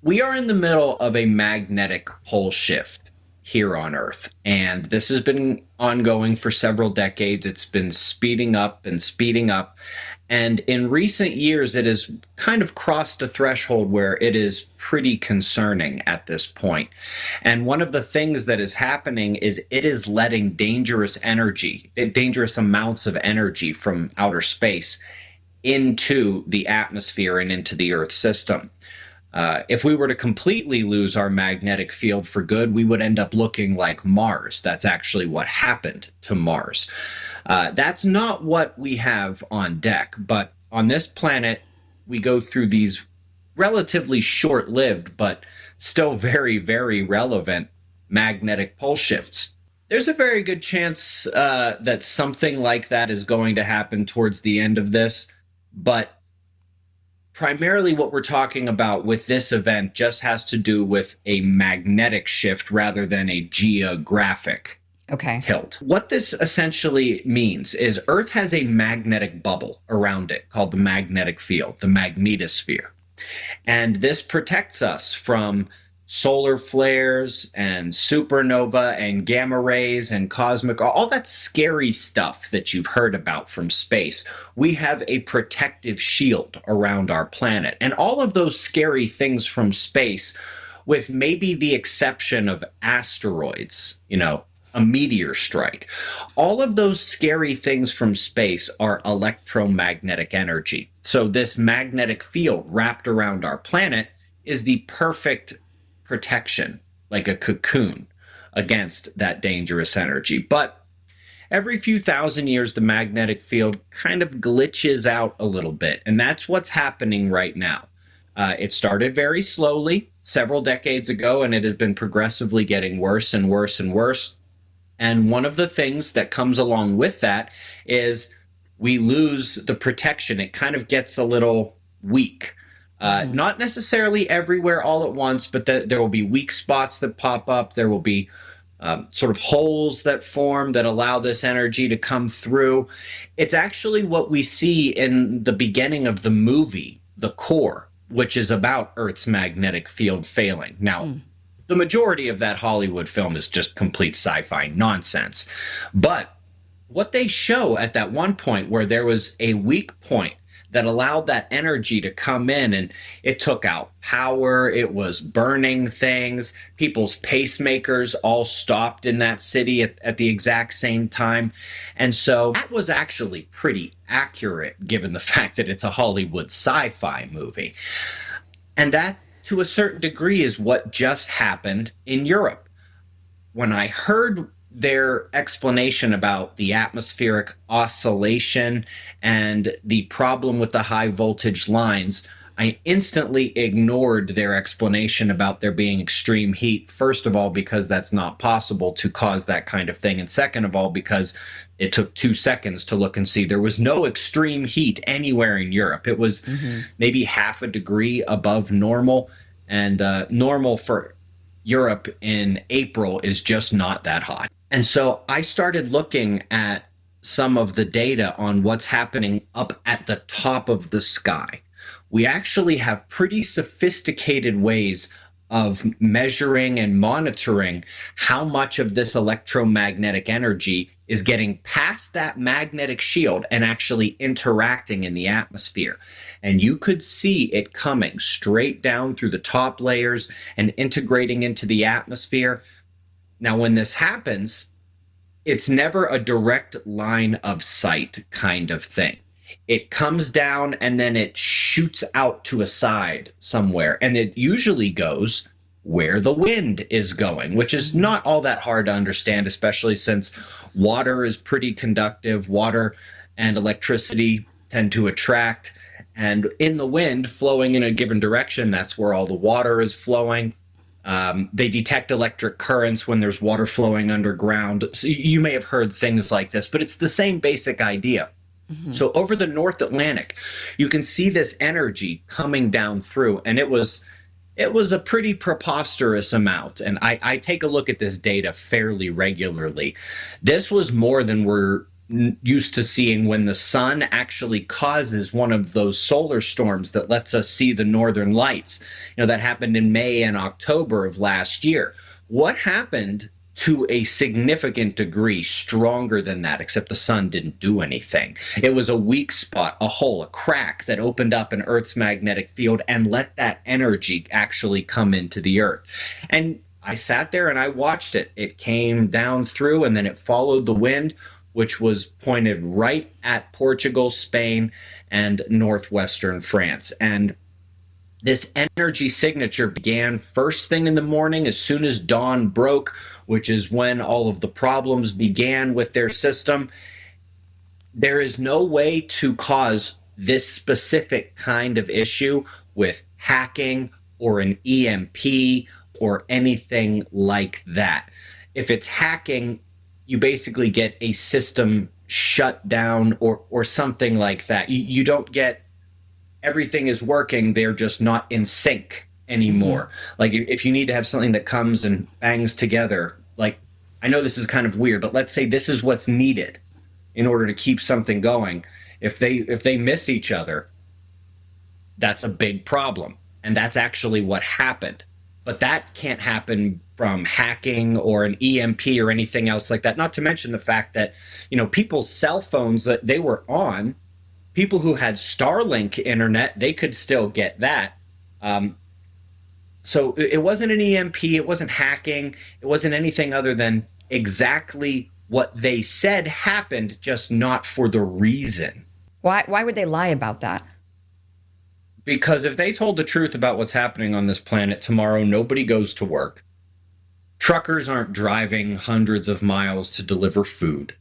We are in the middle of a magnetic pole shift here on Earth, and this has been ongoing for several decades. It's been speeding up and speeding up. And in recent years, it has kind of crossed a threshold where it is pretty concerning at this point. And one of the things that is happening is it is letting dangerous energy, dangerous amounts of energy from outer space into the atmosphere and into the Earth system. If we were to completely lose our magnetic field for good, we would end up looking like Mars. That's actually what happened to Mars. That's not what we have on deck, but on this planet, we go through these relatively short lived, but still very, very relevant magnetic pole shifts. There's a very good chance that something like that is going to happen towards the end of this, but primarily what we're talking about with this event just has to do with a magnetic shift rather than a geographic Okay. tilt. What this essentially means is Earth has a magnetic bubble around it called the magnetic field, the magnetosphere. And this protects us from solar flares and supernova and gamma rays and cosmic, all that scary stuff that you've heard about from space. We have a protective shield around our planet. And all of those scary things from space, with maybe the exception of asteroids, a meteor strike. All of those scary things from space are electromagnetic energy. So this magnetic field wrapped around our planet is the perfect protection, like a cocoon, against that dangerous energy. But every few thousand years, the magnetic field kind of glitches out a little bit, and that's what's happening right now. It started very slowly several decades ago, and it has been progressively getting worse and worse and worse. And one of the things that comes along with that is we lose the protection. It kind of gets a little weak. Not necessarily everywhere all at once, but there will be weak spots that pop up. There will be sort of holes that form that allow this energy to come through. It's actually what we see in the beginning of the movie, The Core, which is about Earth's magnetic field failing. Now, the majority of that Hollywood film is just complete sci-fi nonsense. But what they show at that one point where there was a weak point that allowed that energy to come in, and it took out power, it was burning things, people's pacemakers all stopped in that city at the exact same time. And so that was actually pretty accurate given the fact that it's a Hollywood sci-fi movie. And that, to a certain degree, is what just happened in Europe. When I heard their explanation about the atmospheric oscillation and the problem with the high voltage lines, I instantly ignored their explanation about there being extreme heat. First of all, because that's not possible to cause that kind of thing. And second of all, because it took 2 seconds to look and see there was no extreme heat anywhere in Europe. It was maybe half a degree above normal, and normal for Europe in April is just not that hot. And so I started looking at some of the data on what's happening up at the top of the sky. We actually have pretty sophisticated ways of measuring and monitoring how much of this electromagnetic energy is getting past that magnetic shield and actually interacting in the atmosphere. And you could see it coming straight down through the top layers and integrating into the atmosphere. Now, when this happens, it's never a direct line of sight kind of thing. It comes down and then it shoots out to a side somewhere. And it usually goes where the wind is going, which is not all that hard to understand, especially since water is pretty conductive. Water and electricity tend to attract. And in the wind flowing in a given direction, that's where all the water is flowing. They detect electric currents when there's water flowing underground. So you may have heard things like this, but it's the same basic idea. So over the North Atlantic, you can see this energy coming down through, and it was a pretty preposterous amount. And I take a look at this data fairly regularly. This was more than we're used to seeing when the sun actually causes one of those solar storms that lets us see the northern lights. That happened in May and October of last year. What happened to a significant degree stronger than that, except the sun didn't do anything? It was a weak spot, a hole, a crack that opened up in Earth's magnetic field and let that energy actually come into the Earth. And I sat there and I watched it. It came down through and then it followed the wind, which was pointed right at Portugal, Spain, and northwestern France. And this energy signature began first thing in the morning, as soon as dawn broke, which is when all of the problems began with their system. There is no way to cause this specific kind of issue with hacking or an EMP or anything like that. If it's hacking, you basically get a system shut down or something like that. You don't get everything is working, they're just not in sync anymore. Like if you need to have something that comes and bangs together, like I know this is kind of weird, but let's say this is what's needed in order to keep something going. If they miss each other, that's a big problem. And that's actually what happened. But that can't happen from hacking or an EMP or anything else like that. Not to mention the fact that, people's cell phones that they were on, people who had Starlink internet, they could still get that. So it wasn't an EMP, it wasn't hacking, it wasn't anything other than exactly what they said happened, just not for the reason. Why would they lie about that? Because if they told the truth about what's happening on this planet tomorrow, nobody goes to work. Truckers aren't driving hundreds of miles to deliver food.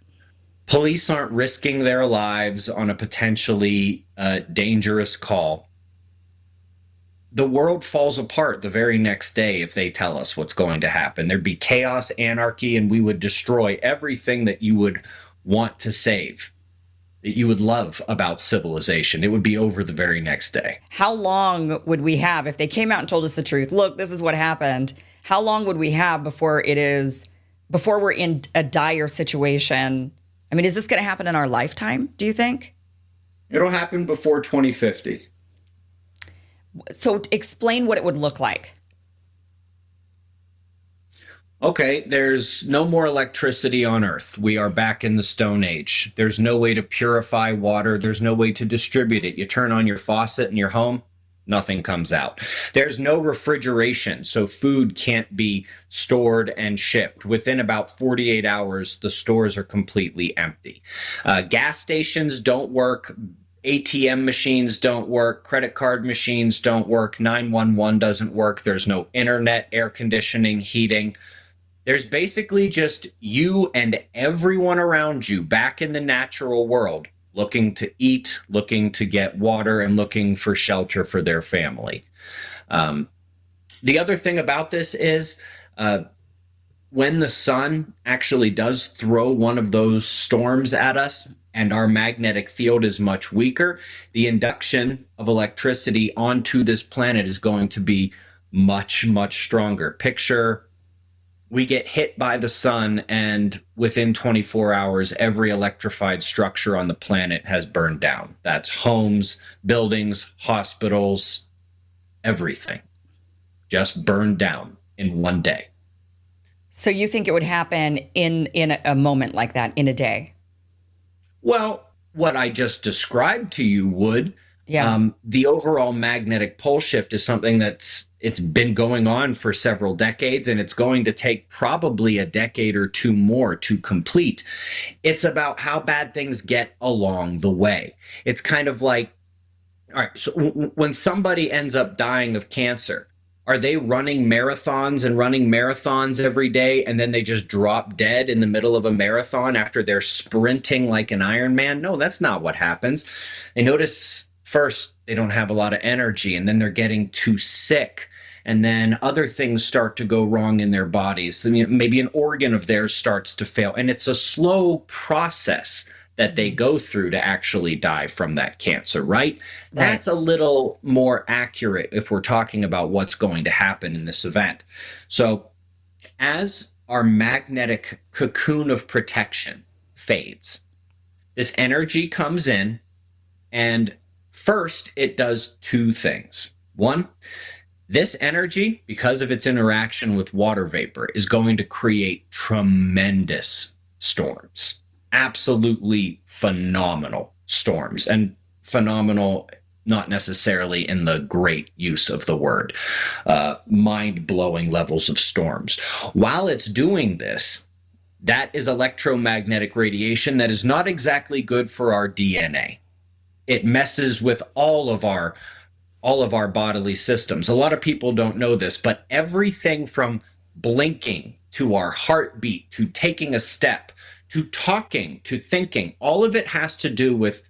Police aren't risking their lives on a potentially dangerous call. The world falls apart the very next day if they tell us what's going to happen. There'd be chaos, anarchy, and we would destroy everything that you would want to save, that you would love about civilization. It would be over the very next day. How long would we have if they came out and told us the truth? Look, this is what happened. How long would we have before we're in a dire situation? I mean, is this going to happen in our lifetime, do you think? It'll happen before 2050. So explain what it would look like. Okay, there's no more electricity on Earth. We are back in the Stone Age. There's no way to purify water. There's no way to distribute it. You turn on your faucet in your home, nothing comes out. There's no refrigeration, so food can't be stored and shipped. Within about 48 hours, the stores are completely empty. Gas stations don't work. ATM machines don't work. Credit card machines don't work. 911 doesn't work. There's no internet, air conditioning, heating. There's basically just you and everyone around you back in the natural world, looking to eat, looking to get water, and looking for shelter for their family. The other thing about this is when the sun actually does throw one of those storms at us and our magnetic field is much weaker, the induction of electricity onto this planet is going to be much, much stronger. Picture we get hit by the sun, and within 24 hours, every electrified structure on the planet has burned down. That's homes, buildings, hospitals, everything just burned down in one day. So you think it would happen in a moment like that, in a day? Well, what I just described to you would. Yeah. The overall magnetic pole shift is something it's been going on for several decades, and it's going to take probably a decade or two more to complete. It's about how bad things get along the way. It's kind of like, all right, so when somebody ends up dying of cancer, are they running marathons every day, and then they just drop dead in the middle of a marathon after they're sprinting like an Ironman? No, that's not what happens. They notice first they don't have a lot of energy, and then they're getting too sick, and then other things start to go wrong in their bodies. I mean, maybe an organ of theirs starts to fail, and it's a slow process that they go through to actually die from that cancer, right? That's a little more accurate if we're talking about what's going to happen in this event. So as our magnetic cocoon of protection fades, This energy comes in, and first it does two things. One, this energy, because of its interaction with water vapor, is going to create tremendous storms. Absolutely phenomenal storms. And phenomenal, not necessarily in the great use of the word, mind blowing levels of storms. While it's doing this, that is electromagnetic radiation that is not exactly good for our DNA. It messes with all of our bodily systems. A lot of people don't know this, but everything from blinking to our heartbeat to taking a step to talking to thinking, all of it has to do with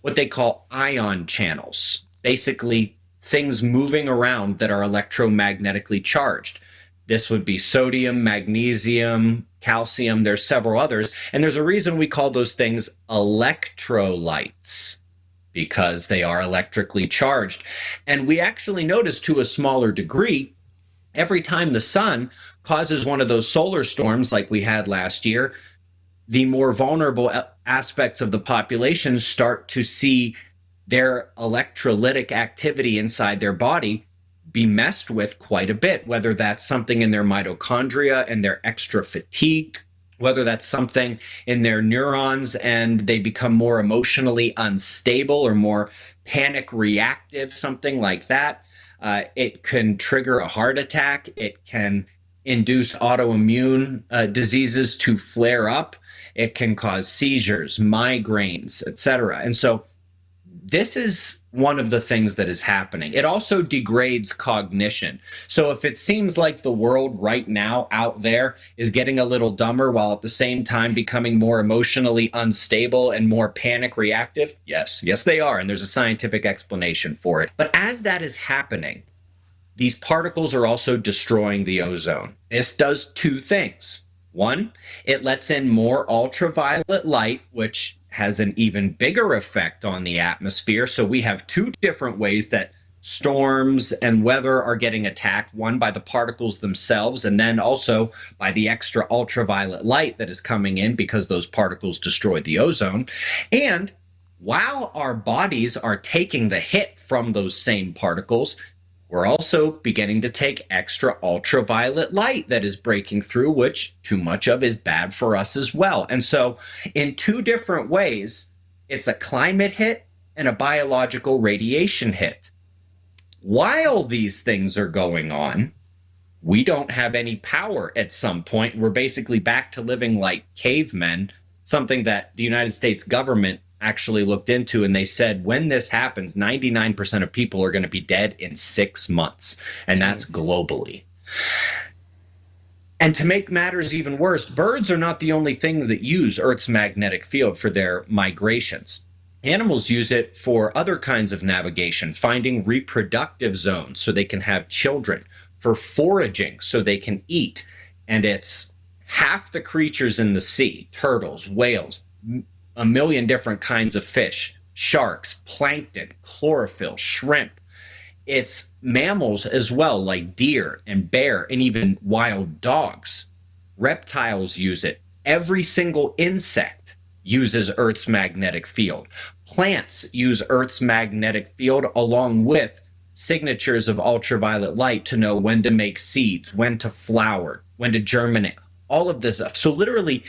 what they call ion channels. Basically, things moving around that are electromagnetically charged. This would be sodium, magnesium, calcium. There's several others. And there's a reason we call those things electrolytes, because they are electrically charged. And we actually notice, to a smaller degree, every time the sun causes one of those solar storms like we had last year, the more vulnerable aspects of the population start to see their electrolytic activity inside their body be messed with quite a bit, whether that's something in their mitochondria and they're extra fatigued, whether that's something in their neurons and they become more emotionally unstable or more panic reactive, something like that. It can trigger a heart attack. It can induce autoimmune diseases to flare up. It can cause seizures, migraines, etc. And so this is one of the things that is happening. It also degrades cognition. So if it seems like the world right now out there is getting a little dumber while at the same time becoming more emotionally unstable and more panic reactive, yes, they are. And there's a scientific explanation for it. But as that is happening, these particles are also destroying the ozone. This does two things. One, it lets in more ultraviolet light, which has an even bigger effect on the atmosphere. So we have two different ways that storms and weather are getting attacked, one by the particles themselves, and then also by the extra ultraviolet light that is coming in because those particles destroy the ozone. And while our bodies are taking the hit from those same particles, we're also beginning to take extra ultraviolet light that is breaking through, which too much of is bad for us as well. And so in two different ways, it's a climate hit and a biological radiation hit. While these things are going on, we don't have any power at some point. We're basically back to living like cavemen, something that the United States government actually looked into, and they said when this happens, 99% of people are going to be dead in 6 months, and that's globally. And to make matters even worse, birds are not the only things that use Earth's magnetic field for their migrations. Animals use it for other kinds of navigation, finding reproductive zones so they can have children, for foraging so they can eat. And it's half the creatures in the sea, turtles, whales, a million different kinds of fish, sharks, plankton, chlorophyll, shrimp. It's mammals as well, like deer and bear and even wild dogs. Reptiles use it. Every single insect uses Earth's magnetic field. Plants use Earth's magnetic field along with signatures of ultraviolet light to know when to make seeds, when to flower, when to germinate, all of this stuff. So literally,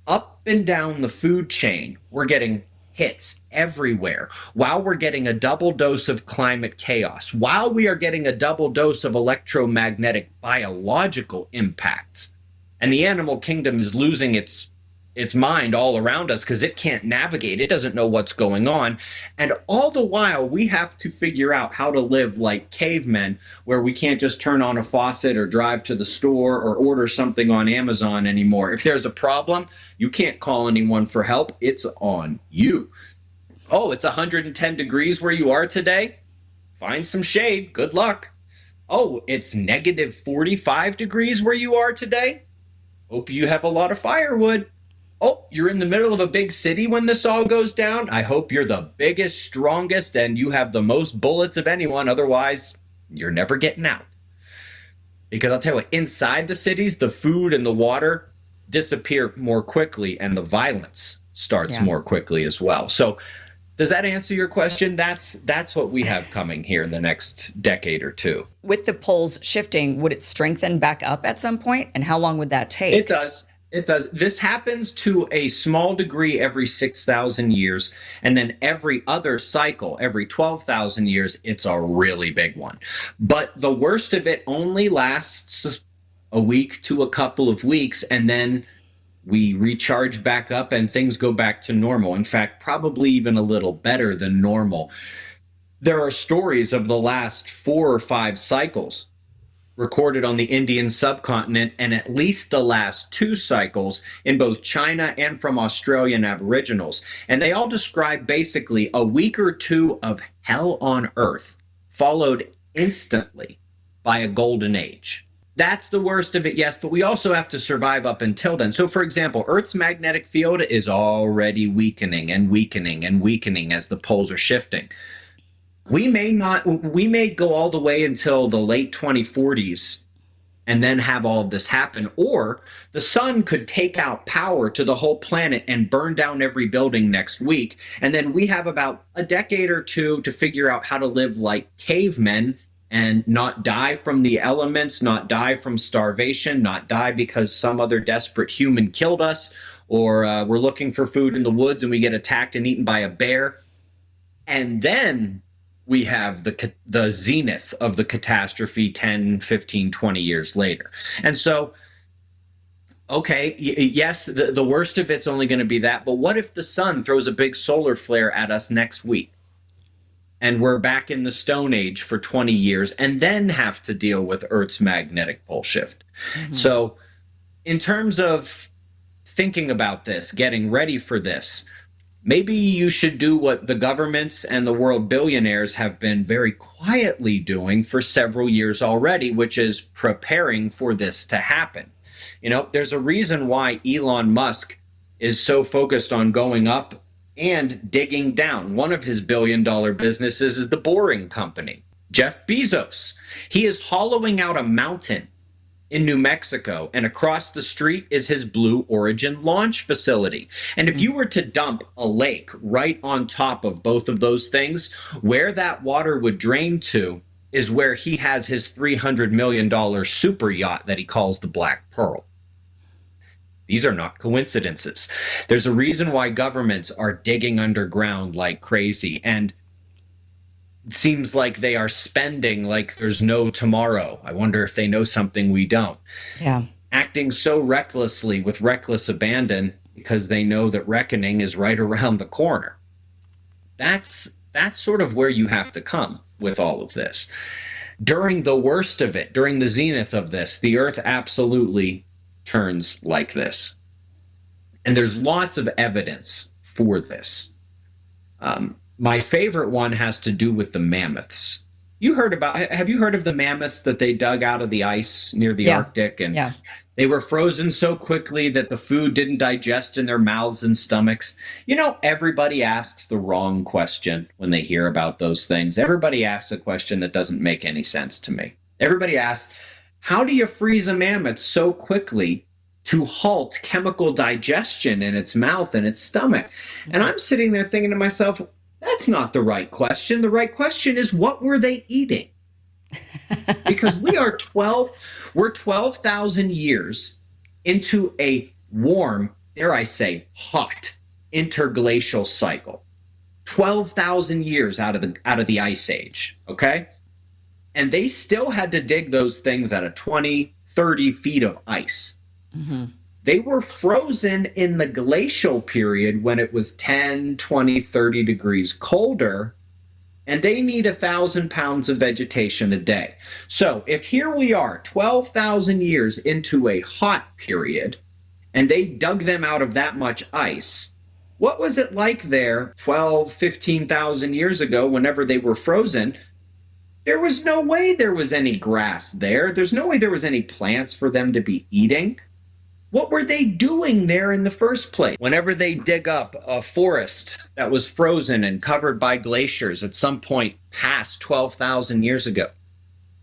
up and down the food chain, we're getting hits everywhere while we're getting a double dose of climate chaos, while we are getting a double dose of electromagnetic biological impacts. And the animal kingdom is losing its mind all around us because it can't navigate. It doesn't know what's going on. And all the while, we have to figure out how to live like cavemen, where we can't just turn on a faucet or drive to the store or order something on Amazon anymore. If there's a problem, you can't call anyone for help. It's on you. Oh, it's 110 degrees where you are today? Find some shade. Good luck. Oh, it's negative 45 degrees where you are today? Hope you have a lot of firewood. Oh, you're in the middle of a big city when this all goes down? I hope you're the biggest, strongest, and you have the most bullets of anyone. Otherwise, you're never getting out. Because I'll tell you what, inside the cities, the food and the water disappear more quickly and the violence starts Yeah. more quickly as well. So does that answer your question? That's what we have coming here in the next decade or two. With the poles shifting, would it strengthen back up at some point? And how long would that It take? does. It does. This happens to a small degree every 6,000 years. And then every other cycle, every 12,000 years, it's a really big one. But the worst of it only lasts a week to a couple of weeks. And then we recharge back up and things go back to normal. In fact, probably even a little better than normal. There are stories of the last 4 or 5 cycles recorded on the Indian subcontinent, and at least the last 2 cycles in both China and from Australian Aboriginals. And they all describe basically a week or 2 of hell on earth, followed instantly by a golden age. That's the worst of it, yes, but we also have to survive up until then. So, for example, Earth's magnetic field is already weakening and weakening and weakening as the poles are shifting. We may go all the way until the late 2040s and then have all of this happen. Or the sun could take out power to the whole planet and burn down every building next week. And then we have about a decade or 2 to figure out how to live like cavemen and not die from the elements, not die from starvation, not die because some other desperate human killed us, or we're looking for food in the woods and we get attacked and eaten by a bear. And then we have the zenith of the catastrophe 10, 15, 20 years later. And so, okay, yes, the worst of it's only going to be that. But what if the sun throws a big solar flare at us next week? And we're back in the Stone Age for 20 years and then have to deal with Earth's magnetic pole shift. Mm-hmm. So in terms of thinking about this, getting ready for this, maybe you should do what the governments and the world billionaires have been very quietly doing for several years already, which is preparing for this to happen. You know, there's a reason why Elon Musk is so focused on going up and digging down. One of his billion-dollar businesses is the Boring Company. Jeff Bezos, he is hollowing out a mountain in New Mexico, and across the street is his Blue Origin launch facility. And if you were to dump a lake right on top of both of those things, where that water would drain to is where he has his $300 million super yacht that he calls the Black Pearl. These are not coincidences. There's a reason why governments are digging underground like crazy, and it seems like they are spending like there's no tomorrow. I wonder if they know something we don't. Yeah. Acting so recklessly with reckless abandon because they know that reckoning is right around the corner. That's sort of where you have to come with all of this. During the worst of it, during the zenith of this, the Earth absolutely turns like this. And there's lots of evidence for this. My favorite one has to do with the mammoths. Have you heard of the mammoths that they dug out of the ice near the Arctic? And they were frozen so quickly that the food didn't digest in their mouths and stomachs. You know, everybody asks the wrong question when they hear about those things. Everybody asks a question that doesn't make any sense to me. Everybody asks, how do you freeze a mammoth so quickly to halt chemical digestion in its mouth and its stomach? And I'm sitting there thinking to myself, that's not the right question. The right question is, what were they eating? Because we're 12,000 years into a warm, dare I say, hot interglacial cycle. 12,000 years out of the ice age, okay? And they still had to dig those things out of 20, 30 feet of ice. Mm-hmm. They were frozen in the glacial period when it was 10, 20, 30 degrees colder, and they need 1,000 pounds of vegetation a day. So if here we are, 12,000 years into a hot period, and they dug them out of that much ice, what was it like there 12, 15,000 years ago whenever they were frozen? There was no way there was any grass there. There's no way there was any plants for them to be eating. What were they doing there in the first place? Whenever they dig up a forest that was frozen and covered by glaciers at some point past 12,000 years ago,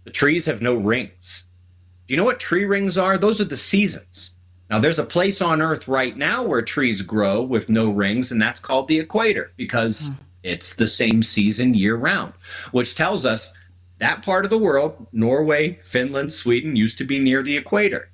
the trees have no rings. Do you know what tree rings are? Those are the seasons. Now, there's a place on Earth right now where trees grow with no rings, and that's called the equator because it's the same season year round, which tells us that part of the world, Norway, Finland, Sweden, used to be near the equator.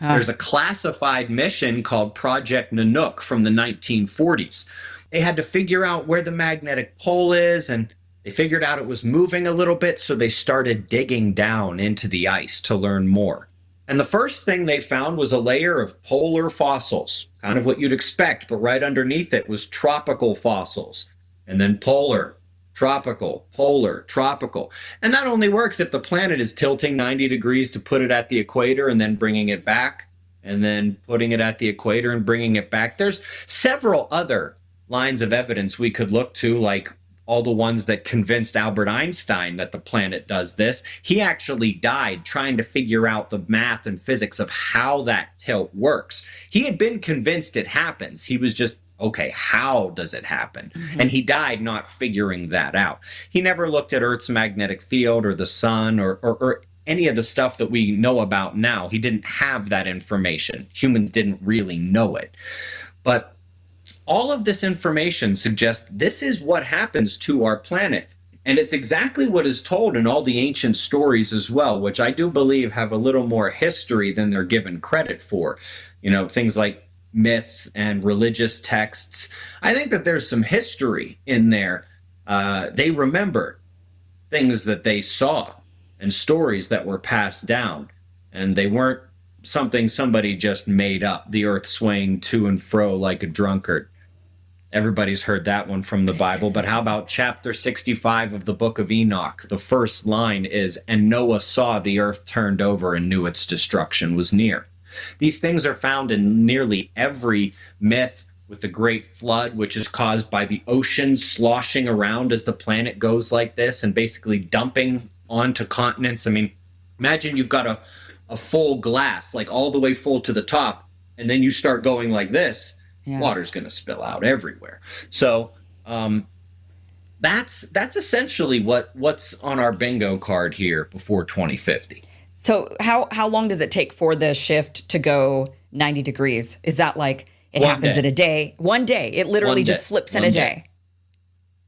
There's a classified mission called Project Nanook from the 1940s. They had to figure out where the magnetic pole is, and they figured out it was moving a little bit, so they started digging down into the ice to learn more. And the first thing they found was a layer of polar fossils, kind of what you'd expect, but right underneath it was tropical fossils, and then polar, tropical, polar, tropical. And that only works if the planet is tilting 90 degrees to put it at the equator and then bringing it back, and then putting it at the equator and bringing it back. There's several other lines of evidence we could look to, like all the ones that convinced Albert Einstein that the planet does this. He actually died trying to figure out the math and physics of how that tilt works. He had been convinced it happens. He was just, okay, how does it happen? And he died not figuring that out. He never looked at Earth's magnetic field or the sun or any of the stuff that we know about now. He didn't have that information. Humans didn't really know it. But all of this information suggests this is what happens to our planet. And it's exactly what is told in all the ancient stories as well, which I do believe have a little more history than they're given credit for. You know, things like myth and religious texts. I think that there's some history in there. They remember things that they saw and stories that were passed down. And they weren't something somebody just made up, the earth swaying to and fro like a drunkard. Everybody's heard that one from the Bible, but how about chapter 65 of the book of Enoch? The first line is, "And Noah saw the earth turned over and knew its destruction was near." These things are found in nearly every myth, with the great flood, which is caused by the ocean sloshing around as the planet goes like this and basically dumping onto continents. I mean, imagine you've got a full glass, like all the way full to the top, and then you start going like this. Water's going to spill out everywhere. So that's essentially what's on our bingo card here before 2050. So how long does it take for the shift to go 90 degrees? Is that like it happens in a day? One day. It literally just flips in a day.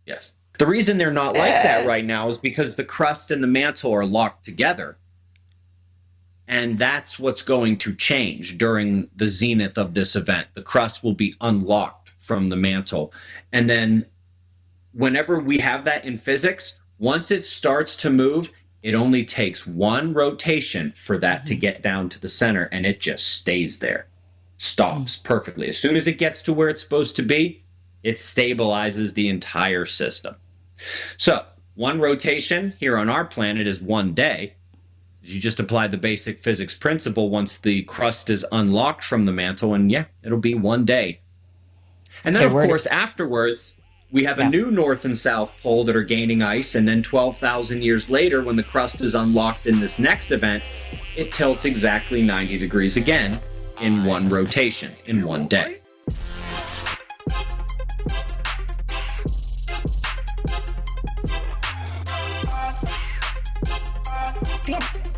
Yes. The reason they're not like that right now is because the crust and the mantle are locked together. And that's what's going to change during the zenith of this event. The crust will be unlocked from the mantle. And then whenever we have that in physics, once it starts to move, it only takes one rotation for that to get down to the center, and it just stays there. Stops perfectly. As soon as it gets to where it's supposed to be, it stabilizes the entire system. So one rotation here on our planet is 1 day. You just apply the basic physics principle once the crust is unlocked from the mantle, and it'll be 1 day. And then, of course, afterwards, we have a new north and south pole that are gaining ice, and then 12,000 years later, when the crust is unlocked in this next event, it tilts exactly 90 degrees again in one rotation, in 1 day. Yeah.